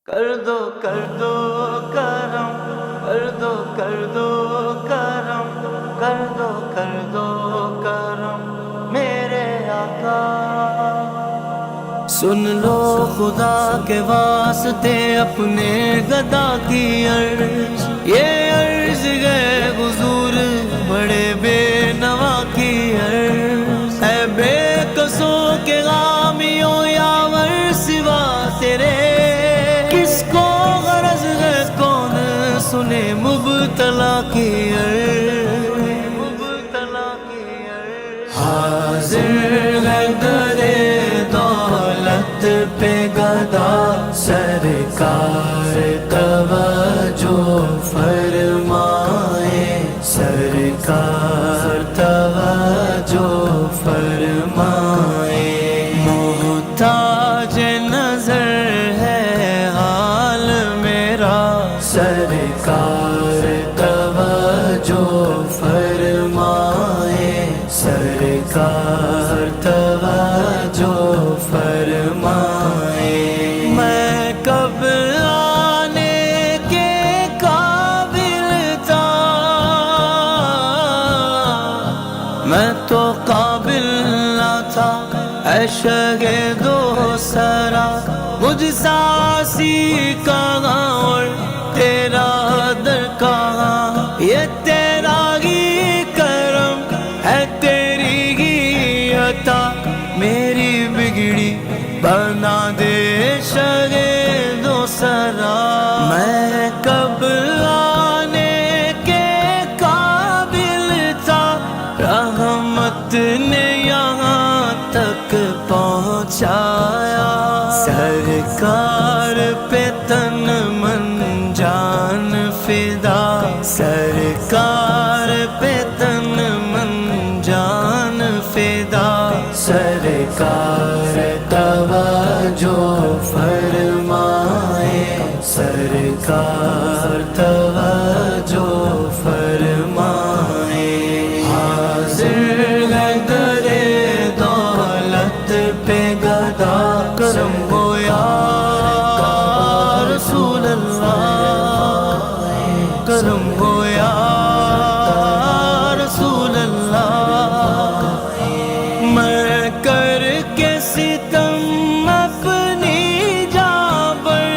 کر دو کرم، کر دو کرم، کر دو کرم میرے آقا۔ سن لو خدا کے واسطے اپنے گدا کی عرض، یہ عرض ہے حضور بڑے بے نوا کی عرض، اے بے کسوں کے غامیوں یاور سوا تیرے، کس کو غرض ہے کون سنے مبتلا کی عرض، مبتلا کی عرض۔ حاضر ہے درے دولت پہ گدا، سرکار توجہ فرمائے، سرکار توجہ فرمائے۔ محتاج نظر ہے حال میرا، سرکار توجہ فرمائے، سرکار توجہ فرمائے۔ میں کب آنے کے قابل تھا، میں تو قابل نہ تھا، عشق دو سرا مجھ ساسی کہاں اور تیرا در کہاں، یہ تیرا ہی کرم ہے، تیری ہی عطا، میری بگڑی بنا دے شگے دو سرا۔ میں کب آنے کے قابل تھا، رحمت نے یہاں تک پہنچایا، سرکار پہ تن من جان فدا، سرکار پہ تن من جان فدا، سرکار توجہ فرمائے، سرکار توجہ فرمائے۔ حاضر ہے درے دولت پہ گدا، کرم ہو یا رسول اللہ، کرم ہو یا رسول اللہ۔ میں کر کے ستم اپنی جاں پر،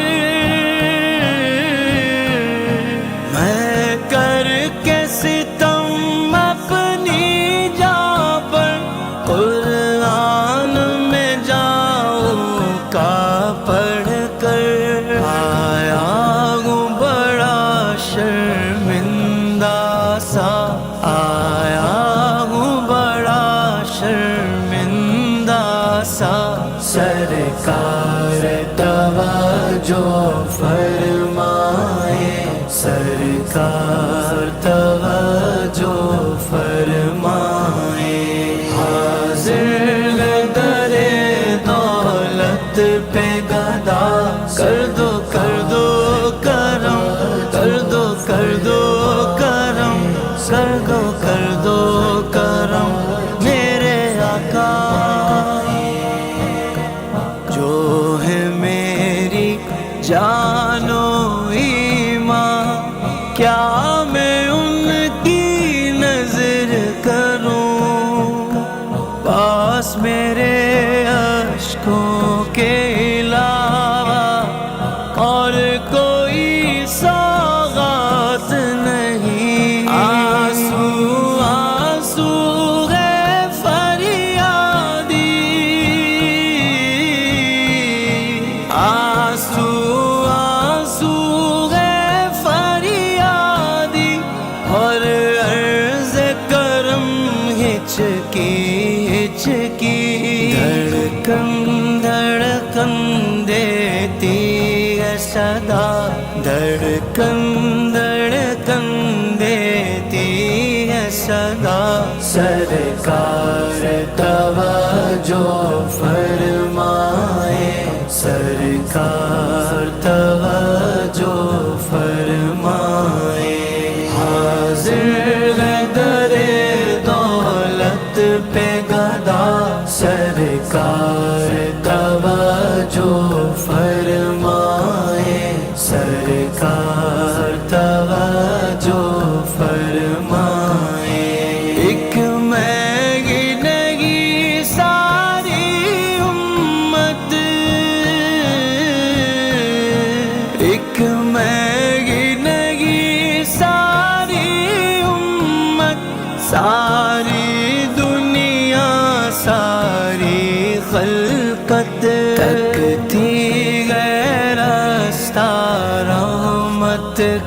میں کر کے ستم اپنی جاں پر، قرآن میں جاؤں کا پڑھ کر آیا ہوں بڑا شرمندہ سا، آیا ہوں بڑا شرمندہ سا، سرکار توجہ فرمائے، سرکار توجہ فرمائے۔ حاضر ہے درے دولت پہ گدا، کر دو کرم، کر دو کرم، کر دو کرم میرے آقا۔ جو ہے میری جان و ایمان، کیا میں ان کی نظر کروں، پاس میرے اشکوں کے علاوہ اور کوئی سوغات نہیں، آنسو آنسو ہے فریادی، آنسو آنسو ہے فریادی، اور عرض کرم ہچکی ہچکی، دھڑکن دھڑکن دیتی ہے صدا، دھڑکن دھڑکن دیتی ہے صدا، سرکار توجہ فرمائے، سرکار توجہ فرمائے۔ حاضر ہے درے دولت پہ گدا، سرکار توجہ فرمائے۔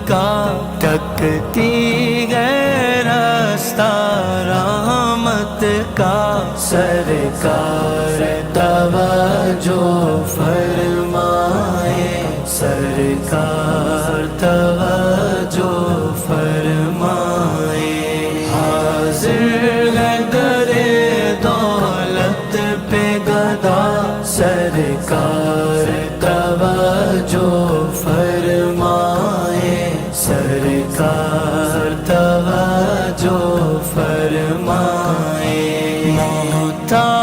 کا تکتی ہے راستہ رحمت کا، سرکار توجہ فرمائے، سرکار توجہ فرمائے، حاضر ہے در دولت پہ گدا، سرکار توجہ فرمائے، سرکار توجہ فرمائے، محتاج